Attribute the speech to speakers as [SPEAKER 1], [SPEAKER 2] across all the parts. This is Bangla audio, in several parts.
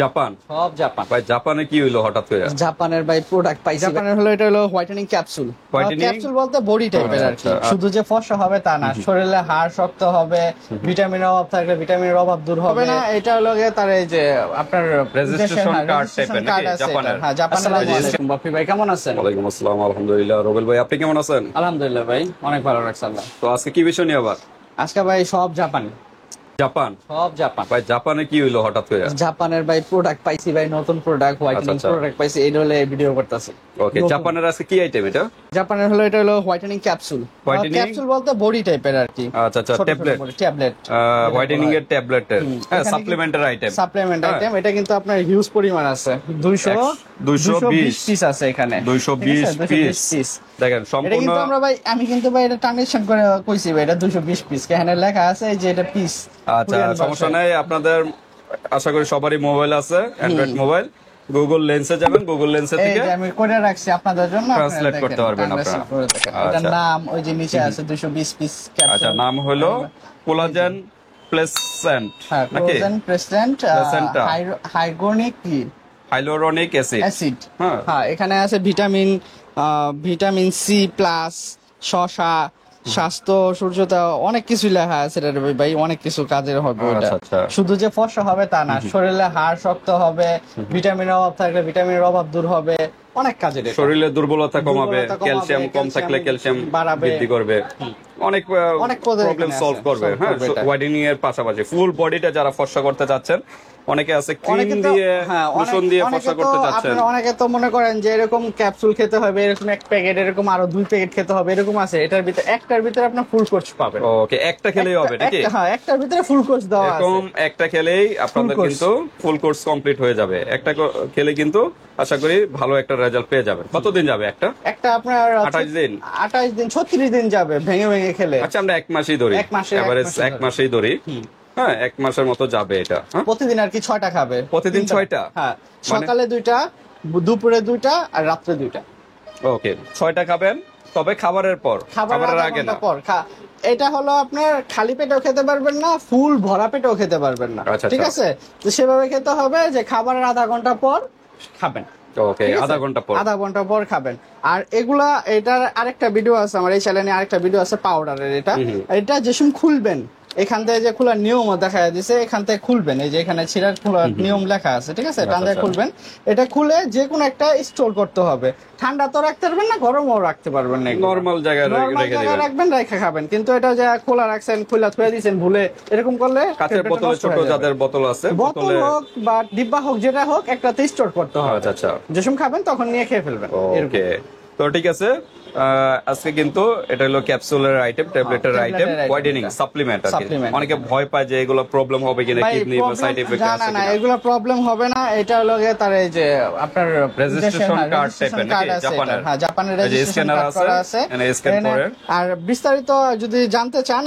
[SPEAKER 1] জাপান।
[SPEAKER 2] সব জাপান
[SPEAKER 1] ভাই জাপানে কি হইলো হঠাৎ করে?
[SPEAKER 2] জাপানের ভাই প্রোডাক্ট পাইছি। জাপানের হলো এটা হলো হোয়াইটেনিং ক্যাপসুল। ক্যাপসুল বলতে বডি টাইপের আর কি, শুধু যে ফর্সা হবে তা না, শরীরে হাড় শক্ত হবে, ভিটামিনের অভাব থাকলে ভিটামিনের অভাব দূর হবে না। এটা হলো তার এই যে আপনার
[SPEAKER 1] রেজিস্ট্রেশন কার্ড টাইপের নাকি জাপানের?
[SPEAKER 2] হ্যাঁ জাপানের। বাপি ভাই কেমন আছেন?
[SPEAKER 1] ওয়ালাইকুম আসসালাম, আলহামদুলিল্লাহ। রবেল ভাই আপনি কেমন আছেন?
[SPEAKER 2] আলহামদুলিল্লাহ ভাই, অনেক ভালো লাগছে আল্লাহ।
[SPEAKER 1] তো আজকে কি বিষয় নিয়ে আবার?
[SPEAKER 2] আজকে ভাই সব জাপানি।
[SPEAKER 1] জাপান।
[SPEAKER 2] সব জাপান।
[SPEAKER 1] ভাই জাপানে কি হইলো হঠাৎ করে?
[SPEAKER 2] জাপানের ভাই প্রোডাক্ট পাইছি ভাই, নতুন প্রোডাক্ট, হোয়াইটেনিং প্রোডাক্ট পাইছি, এই হলো ভিডিও করতেছি।
[SPEAKER 1] ওকে, জাপানের আজকে কি আইটেম এটা?
[SPEAKER 2] জাপানের হলো এটা হলো হোয়াইটেনিং ক্যাপসুল। ক্যাপসুল বলতে বডি টাইপের আর কি।
[SPEAKER 1] আচ্ছা আচ্ছা, ট্যাবলেট হোয়াইটেনিং এর ট্যাবলেটের, হ্যাঁ সাপ্লিমেন্টারি আইটেম।
[SPEAKER 2] সাপ্লিমেন্ট আইটেম, এটা কিন্তু আপনার হিউজ পরিমাণ আছে, 220 পিস আছে এখানে।
[SPEAKER 1] 220 পিস দেখেন সম্পূর্ণ।
[SPEAKER 2] এটা কিন্তু আমরা ভাই, আমি কিন্তু ভাই এটা ট্রানজাকশন করে কইছি ভাই, এটা 220 পিস এখানে লেখা আছে যে এটা পিস।
[SPEAKER 1] আচ্ছা সমস্যা নাই, আপনাদের আশা করি সবারই মোবাইল আছে, অ্যান্ড্রয়েড মোবাইল। গুগল লেন্সে যাবেন, গুগল লেন্সে থেকে
[SPEAKER 2] আমি করে রাখছি আপনাদের জন্য,
[SPEAKER 1] ট্রান্সলেট করতে পারবেন আপনারা।
[SPEAKER 2] এটার নাম ওই যে নিচে আছে 220 পিস ক্যাপসুল।
[SPEAKER 1] আচ্ছা, নাম হলো কোলাজেন প্লেসেন্ট নাকি?
[SPEAKER 2] Collagen pleasant
[SPEAKER 1] hyaluronic acid.
[SPEAKER 2] হ্যাঁ এখানে আছে ভিটামিন সি প্লাস, শসা, স্বাস্থ্য, সূর্যতা, অনেক কিছু লেখা আছে ভাই, অনেক কিছু কাজের হবে ওটা। শুধু যে ফর্সা হবে তা না, শরীরে হাড় শক্ত হবে, ভিটামিনের অভাব থাকলে ভিটামিনের অভাব দূর হবে, অনেক কাজের।
[SPEAKER 1] শরীরে দুর্বলতা কমাবে, ক্যালসিয়াম কম থাকলে ক্যালসিয়াম বৃদ্ধি করবে, অনেক প্রবলেম সলভ করবে। হ্যাঁ, হোয়াইটেনিং এর পাশাপাশি ফুল বডিটা যারা ফর্সা করতে চাচ্ছেন, অনেকে আছে ক্রিম দিয়ে, লোশন দিয়ে ফর্সা করতে চাচ্ছেন।
[SPEAKER 2] অনেকে তো মনে করেন যে এরকম ক্যাপসুল খেতে হবে, এরকম এক প্যাকেট, এরকম আরো 2 প্যাকেট খেতে হবে, এরকম আছে। এটার ভিতরে একটার ভিতরে আপনি ফুল কোর্স পাবেন।
[SPEAKER 1] ওকে, একটা খেলেই হবে নাকি?
[SPEAKER 2] হ্যাঁ, একটার ভিতরে ফুল কোর্স দেওয়া আছে।
[SPEAKER 1] এরকম একটা খেলেই আপনাদের কিন্তু ফুল কোর্স কমপ্লিট হয়ে যাবে। একটা খেলে কিন্তু আশা করি ভালো একটা রেজাল্ট পেয়ে যাবেন। কতদিন যাবে একটা আপনার? 28 দিন
[SPEAKER 2] 36 দিন যাবে ভেঙে ভেঙে খেলে।
[SPEAKER 1] আচ্ছা, আমরা 1 মাসই ধরি, এভারেজ 1 মাসই ধরি। হ্যাঁ, 1 মাসের মতো যাবে এটা।
[SPEAKER 2] প্রতিদিন আর কি 6টা খাবে।
[SPEAKER 1] প্রতিদিন 6টা?
[SPEAKER 2] হ্যাঁ, সকালে 2টা, দুপুরে 2টা আর রাত্রে 2টা।
[SPEAKER 1] ওকে, 6টা খাবেন, তবে খাবারের পর, খাবারের আগে না।
[SPEAKER 2] এটা হলো আপনার খালি পেটেও খেতে পারবেন না, ফুল ভরা পেটেও খেতে পারবেন না, ঠিক আছে? তো সেভাবে খেতে হবে যে খাবারের আধা ঘন্টা পর খাবেন।
[SPEAKER 1] ওকে, আধা
[SPEAKER 2] ঘন্টা পর খাবেন। আর এগুলা, এটার আরেকটা ভিডিও আছে আমার এই চ্যানেলে, আরেকটা ভিডিও আছে পাউডারের। এটা যেসম খুলবেন, এখান থেকে যে খোলার নিয়ম দেখা দিছে, এখান থেকে খুলবেন, এই যে এখানে ছিঁড়ার খোলার নিয়ম লেখা আছে, ঠিক আছে? এখান থেকে খুলবেন, এটা খুলে যে কোনো একটা স্টোর করতে হবে। ঠান্ডা তো রাখতে পারবেন না, গরমও রাখতে পারবেন না,
[SPEAKER 1] নরমাল জায়গায়
[SPEAKER 2] রাখবেন, রেখে খাবেন। কিন্তু এটা যে খোলা রাখছেন, খোলা থুয়ে দিয়েছেন ভুলে, এরকম করলে
[SPEAKER 1] কাঁচের বোতলে, ছোট যাদের বোতল আছে,
[SPEAKER 2] বোতল হোক বা ডিব্বা হোক, যেটা হোক, একটাতে স্টোর করতে হবে।
[SPEAKER 1] আচ্ছা,
[SPEAKER 2] যখন খাবেন তখন নিয়ে খেয়ে ফেলবেন।
[SPEAKER 1] ওকে, তো ঠিক আছে। আজকে কিন্তু এটা হলো ক্যাপসুলের আইটেম, ট্যাবলেটের আইটেম, হোয়াইটেনিং সাপ্লিমেন্ট আর কি। অনেকে ভয় পায় যে এগুলো প্রবলেম হবে কিনা, কিডনি বা সাইড এফেক্ট আছে কিনা।
[SPEAKER 2] না, এগুলো প্রবলেম হবে না। এটা হলো তার এই যে আপনার
[SPEAKER 1] রেজিস্ট্রেশন কার্ড টাইপের নাকি জাপানের?
[SPEAKER 2] হ্যাঁ, জাপানের রেজিস্ট্রেশন কার্ড করা আছে।
[SPEAKER 1] স্ক্যান করে।
[SPEAKER 2] আর বিস্তারিত যদি জানতে চান,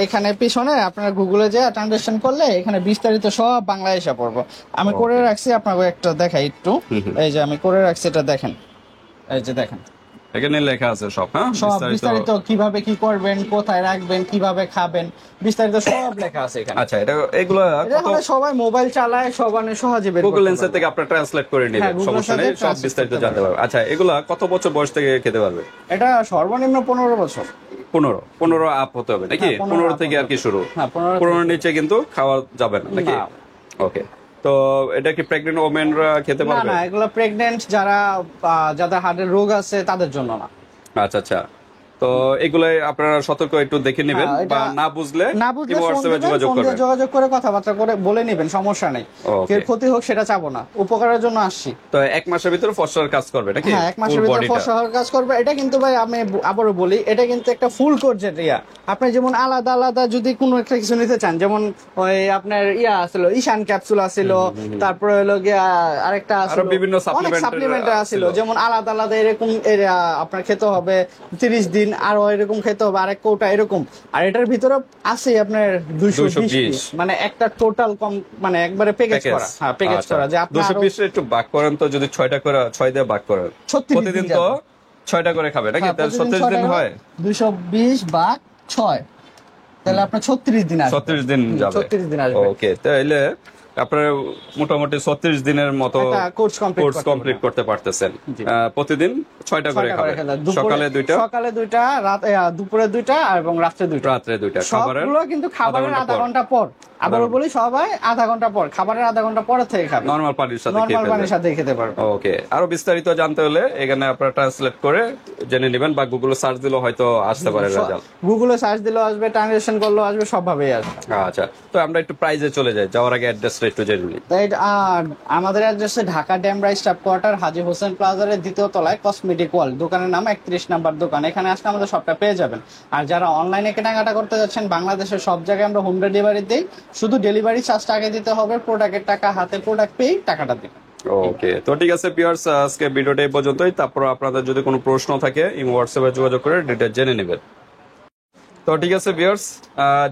[SPEAKER 2] এখানে পিছনে আপনারা গুগলে যে ট্রানজাকশন করলে এখানে বিস্তারিত সব বাংলায় এসে পড়বো। আমি করে রাখছি, আপনাকে একটা দেখাই একটু। এই যে আমি করে রাখছি, এটা দেখেন, এই যে দেখেন,
[SPEAKER 1] এখানে লেখা আছে সব। হ্যাঁ,
[SPEAKER 2] বিস্তারিত কিভাবে কি করবেন, কোথায় রাখবেন, কিভাবে খাবেন, বিস্তারিত সব লেখা আছে এখানে।
[SPEAKER 1] আচ্ছা, এগুলো
[SPEAKER 2] সবাই মোবাইল চালায়, সবাই সহজে
[SPEAKER 1] গুগল লেন্স থেকে আপনারা ট্রান্সলেট করে নেবেন, সমস্যা নেই, সব বিস্তারিত জানতে পারবেন। আচ্ছা, এগুলা কত বছর বয়স থেকে খেতে পারবে?
[SPEAKER 2] এটা সর্বনিম্ন 15 বছর।
[SPEAKER 1] 15 আপ হতে হবে নাকি? 15 থেকে আর কি শুরু? 15 নিচে কিন্তু খাওয়া যাবে না নাকি? ওকে, তো এটা কি প্রেগন্যান্ট ওমেনরা খেতে পারবে?
[SPEAKER 2] না, এগুলো প্রেগন্যান্ট যাদের হার্টের রোগ আছে তাদের জন্য না।
[SPEAKER 1] আচ্ছা, তো এগুলো আপনারা সতর্ক একটু দেখে নেবেন, বা না বুঝলে হোয়াটসঅ্যাপে
[SPEAKER 2] যোগাযোগ করে কথাবার্তা করে বলে নেবেন, সমস্যা নেই। কে ক্ষতি হোক সেটা চাবো না, উপকারের জন্য আসছি।
[SPEAKER 1] তো 1 মাসের ভিতরে ফর্সার কাজ করবে নাকি?
[SPEAKER 2] হ্যাঁ, 1 মাসের ভিতরে ফর্সার কাজ করবে। এটা কিন্তু ভাই আমি আবারও বলি, এটা কিন্তু একটা ফুল কোর্স। যেটা আপনি যেমন আলাদা আলাদা যদি কোনো একটা কিছু নিতে চান, যেমন ওই আপনার আছিল ঈশান ক্যাপসুল আছিল, তারপরে হলো গিয়া আরেকটা আছিল,
[SPEAKER 1] বিভিন্ন
[SPEAKER 2] সাপ্লিমেন্ট আছিল, যেমন আলাদা আলাদা এরকম আপনার খেতে হবে 30 দিন, আর এরকম খেতে হবে আরেক কোটা এরকম। আর এটার ভিতরে আছে আপনার 220, মানে একটা টোটাল কম, মানে একবারে প্যাকেজ করা। হ্যাঁ, প্যাকেজ করা যে আপনি
[SPEAKER 1] 220 একটু ভাগ করেন, তো যদি 6টা করে 6 দিয়ে ভাগ করেন, প্রতিদিন তো 6টা করে খাবে নাকি? তাহলে 36 দিন হয়।
[SPEAKER 2] 220 ভাগ 6, তাহলে আপনার 36 দিন আসবে।
[SPEAKER 1] 36 দিন যাবে।
[SPEAKER 2] 36 দিন আসবে।
[SPEAKER 1] ওকে, তাহলে আপনারা মোটামুটি 36 দিনের মতো
[SPEAKER 2] কোর্স
[SPEAKER 1] কমপ্লিট করতে পারতেছেন। প্রতিদিন 6টা করে খাবেন, সকালে
[SPEAKER 2] 2টা দুপুরে 2টা এবং রাত্রে 2টা সবগুলো কিন্তু খাবারের আধা ঘন্টা পর। আবার বলি সবাই আধা ঘন্টা পর, খাবারের আধা ঘন্টা পরে থেকে খাবেন,
[SPEAKER 1] নরমাল পানির সাথে
[SPEAKER 2] খেতে পারবেন।
[SPEAKER 1] ওকে, আরো বিস্তারিত জানতে হলে এখানে আপনারা ট্রান্সলেট করে জেনে নেবেন, বা গুগলে সার্চ দিলেও হয়তো আসতে পারে রেজাল্ট।
[SPEAKER 2] গুগলে সার্চ দিলেও আসবে, ট্রান্সলেশন করলেও আসবে, সব ভাবেই আসবে।
[SPEAKER 1] আচ্ছা, তো আমরা একটু প্রাইজে চলে যাই, যাওয়ার আগে অ্যাড্রেসটা একটু জেনে নিই।
[SPEAKER 2] আমাদের অ্যাড্রেসে ঢাকা ড্যামরা স্টাফ কোয়ার্টার, হাজী হোসেন প্লাজারের 2য় তলায় কসমেটিক ওয়ার্ল্ড, দোকানের নাম 31 নাম্বার দোকান। এখানে আসলে আমাদের সবটা পেয়ে যাবেন। আর যারা অনলাইনে কেনাকাটা করতে যাচ্ছেন, বাংলাদেশের সব জায়গায় আমরা হোম ডেলিভারি দিই, শুধু ডেলিভারি চার্জটা আগে দিতে হবে, প্রোডাক্টের টাকা হাতে প্রোডাক্ট পেয়ে টাকাটা দিন।
[SPEAKER 1] ওকে, তো ঠিক আছে ভিউয়ার্স, আজকে ভিডিওটা এই পর্যন্তই। তারপর আপনাদের যদি কোনো প্রশ্ন থাকে ইমো হোয়াটসঅ্যাপে যোগাযোগ করে ডিটেইলস জেনে নেবেন। তো ঠিক আছে ভিউয়ার্স,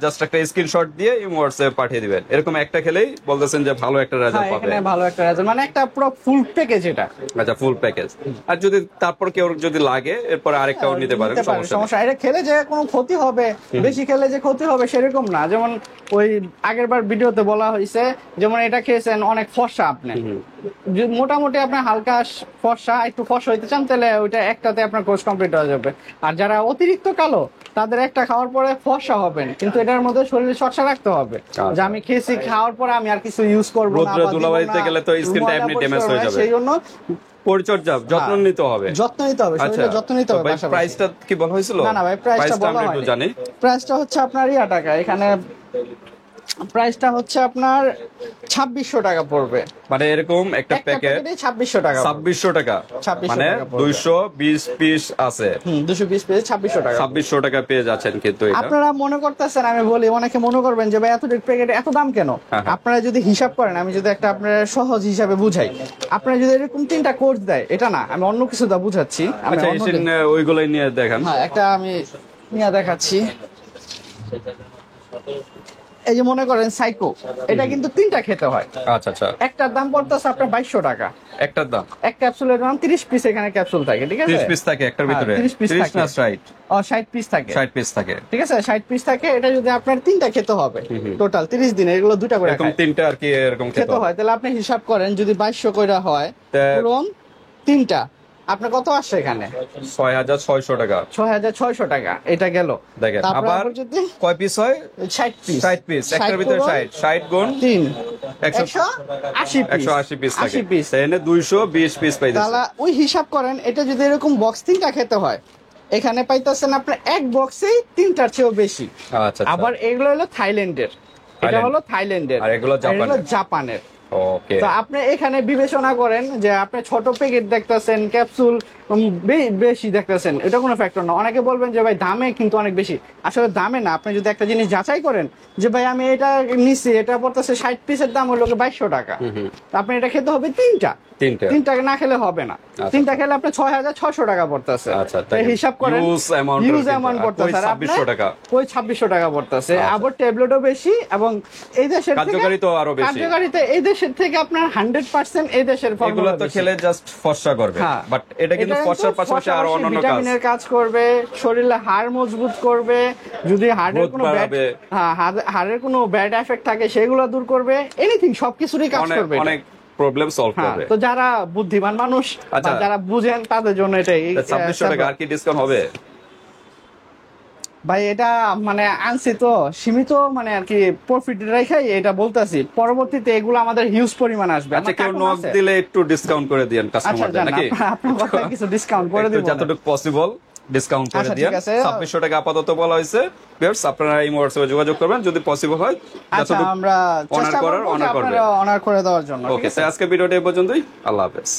[SPEAKER 1] জাস্ট একটা স্ক্রিনশট দিয়ে ইমো হোয়াটসঅ্যাপে পাঠিয়ে দিবেন। এরকম একটা খেলেই বলতেছেন যে ভালো একটা রেজাল্ট পাবে।
[SPEAKER 2] এখানে ভালো একটা রেজাল্ট মানে একটা পুরো ফুল প্যাকেজ এটা।
[SPEAKER 1] আচ্ছা, ফুল প্যাকেজ। আর যদি তারপর কেউ যদি লাগে এরপর আরেকটাও নিতে পারেন,
[SPEAKER 2] সমস্যা এটা খেলে যে কোনো ক্ষতি হবে, বেশি খেলে যে ক্ষতি হবে সেরকম না। যেমন ওই আগেরবার ভিডিওতে বলা হয়েছে, যেমন এটা খেয়েছেন অনেক ফর্সা, আপনি মোটামুটি আপনার হালকা ফর্সা, একটু ফর্সা হইতে চান তাহলে ওইটা একটাতে আপনার কোর্স কমপ্লিট হয়ে যাবে। আর যারা অতিরিক্ত কালো তাদের একটা খাওয়ার পরে ফর্সা হবেন, কিন্তু এটার মধ্যে শরীরে চর্চা রাখতে হবে যে আমি খেয়েছি, খাওয়ার পরে আমি আর কিছু ইউজ করবো না,
[SPEAKER 1] ধুলাবাড়িতে গেলে তো স্কিনটা এমনি ড্যামেজ হয়ে যাবে।
[SPEAKER 2] সেই জন্য
[SPEAKER 1] পরিচর্যা, যত্ন নিতে হবে,
[SPEAKER 2] শরীরে যত্ন নিতে হবে।
[SPEAKER 1] প্রাইসটা কি বলা হয়েছিল?
[SPEAKER 2] না ভাই, প্রাইসটা বলা হয়নি।
[SPEAKER 1] জানি
[SPEAKER 2] প্রাইসটা হচ্ছে আপনার টাকা, এখানে প্রাইসটা হচ্ছে আপনার 2600 টাকা পড়বে।
[SPEAKER 1] মানে এরকম একটা প্যাকেট
[SPEAKER 2] 2600 টাকা,
[SPEAKER 1] 2600 টাকা, মানে 220 পিস আছে।
[SPEAKER 2] 220 পিস 2600 টাকা,
[SPEAKER 1] 2600 টাকা পেয়ে যাচ্ছেন। কিন্তু এটা
[SPEAKER 2] আপনারা মনে করতেছেন, আমি বলি অনেকে মনে করবেন যে ভাই এত প্যাকেট এত দাম কেন। আপনারা যদি হিসাব করেন, আমি যদি একটা আপনার সহজ হিসাবে বুঝাই, আপনারা যদি এরকম 3টা কোর্স দেয়, এটা না আমি অন্য কিছু দা বুঝাচ্ছি,
[SPEAKER 1] আচ্ছা ওইগুলাই নিয়ে দেখান।
[SPEAKER 2] হ্যাঁ, একটা আমি নিয়ে দেখাচ্ছি। এই যে মনে করেন সাইকো, এটা কিন্তু 3টা খেতে হয়।
[SPEAKER 1] আচ্ছা আচ্ছা,
[SPEAKER 2] একটার দাম পড়তেছে আপনার 2200 টাকা।
[SPEAKER 1] একটার দাম,
[SPEAKER 2] এক ক্যাপসুলের দাম 30 পিস, এখানে ক্যাপসুল থাকে, ঠিক আছে?
[SPEAKER 1] 30 পিস থাকে একটার ভিতরে,
[SPEAKER 2] 30 পিস থাকে
[SPEAKER 1] না 60?
[SPEAKER 2] ও 60 পিস থাকে,
[SPEAKER 1] 60 পিস থাকে,
[SPEAKER 2] ঠিক আছে? 60 পিস থাকে। এটা যদি আপনার 3টা খেতে হবে টোটাল 30 দিনে, এগুলো 2টা করে
[SPEAKER 1] এরকম 3টা আর কি এরকম
[SPEAKER 2] খেতে হয়, তাহলে আপনি হিসাব করেন যদি 2200 কইরা হয় পুরো 3টা আপনার কত আসছে এখানে?
[SPEAKER 1] 6600 টাকা,
[SPEAKER 2] 6600 টাকা এটা গেল।
[SPEAKER 1] দেখেন আবার
[SPEAKER 2] যদি
[SPEAKER 1] কয় পিস হয়?
[SPEAKER 2] 60 পিস,
[SPEAKER 1] 60 পিস, একটার ভিতরে 60 গুণ
[SPEAKER 2] 3
[SPEAKER 1] 180 পিস থাকে, তাহলে 220 পিস পাইতেছেন।
[SPEAKER 2] তাহলে ওই হিসাব করেন, এটা যদি এরকম বক্স 3টা খেতে হয়, এখানে পাইতেছেন আপনার এক বক্সেই 3টার চেয়েও বেশি।
[SPEAKER 1] আচ্ছা,
[SPEAKER 2] আবার এগুলো হলো থাইল্যান্ডের, এটা হলো থাইল্যান্ডের,
[SPEAKER 1] আর এগুলো
[SPEAKER 2] জাপানের।
[SPEAKER 1] ওকে,
[SPEAKER 2] তো আপনি এখানে বিবেচনা করেন যে আপনি ছোট প্যাকেট দেখতেছেন, ক্যাপসুল বেশি দেখতেছেন, এটা কোনো ফ্যাক্টর না। অনেকে বলবেন যে ভাই দামে কিন্তু অনেক বেশি, আসলে দামে না। আপনি যদি একটা জিনিস যাচাই করেন যে ভাই আমি এটা নিচ্ছি, এটা পড়তেছে 60 পিসের দাম হলো 2200 টাকা, আপনি এটা খেতে হবে 3টা না খেলে হবে না। 3টা খেলে আপনি 6600 টাকা পড়তেছে। হিসাব করেন ইউজ অ্যামাউন্ট পড়তেছে, আর আপনি ওই 2600 টাকা পড়তেছে। আবার ট্যাবলেটও বেশি, এবং এই দেশের
[SPEAKER 1] কার্যকারিতা আরো বেশি।
[SPEAKER 2] কার্যকারিতা এই দেশের থেকে আপনার 100% এই দেশের
[SPEAKER 1] ফর্মুলা তো খেলে জাস্ট ফর্সা করবে, বাট এটা কিন্তু ফর্সার পাশাপাশি আরো অন্যান্য
[SPEAKER 2] ভিটামিনের কাজ করবে, শরীরে হাড় মজবুত করবে, যদি হাড়ের কোনো ব্যাড এফেক্ট থাকে সেগুলো দূর করবে, এনিথিং সবকিছুরই কাজ করবে,
[SPEAKER 1] অনেক প্রবলেম সলভ করবে।
[SPEAKER 2] তো যারা বুদ্ধিমান মানুষ, যারা বুঝেন, তাদের জন্য এটাই।
[SPEAKER 1] 2600 টাকা আর কি ডিসকাউন্ট হবে
[SPEAKER 2] ভাই? এটা মানে আনছি তো সীমিত, মানে আর কি প্রফিট রেখেই এটা বলতাছি, পরবর্তীতে এগুলো আমাদের হিউজ পরিমাণ আসবে।
[SPEAKER 1] আচ্ছা, কেউ নক দিলে একটু ডিসকাউন্ট করে দেন কাস্টমারদের, নাকি?
[SPEAKER 2] আপনার কথা কিছু ডিসকাউন্ট করে দিব,
[SPEAKER 1] যতটুকু পসিবল ডিসকাউন্ট করে দেন। 2600 টাকা আপাতত বলা হয়েছে। ভিউয়ার্স, আপনারা এই হোয়াটসঅ্যাপে যোগাযোগ করবেন, যদি পসিবল হয় যতটুকু
[SPEAKER 2] আমরা চেষ্টা করব অনার করে দেওয়ার জন্য।
[SPEAKER 1] ওকে, আজকে ভিডিওটা এই পর্যন্তই। আল্লাহ হাফেজ।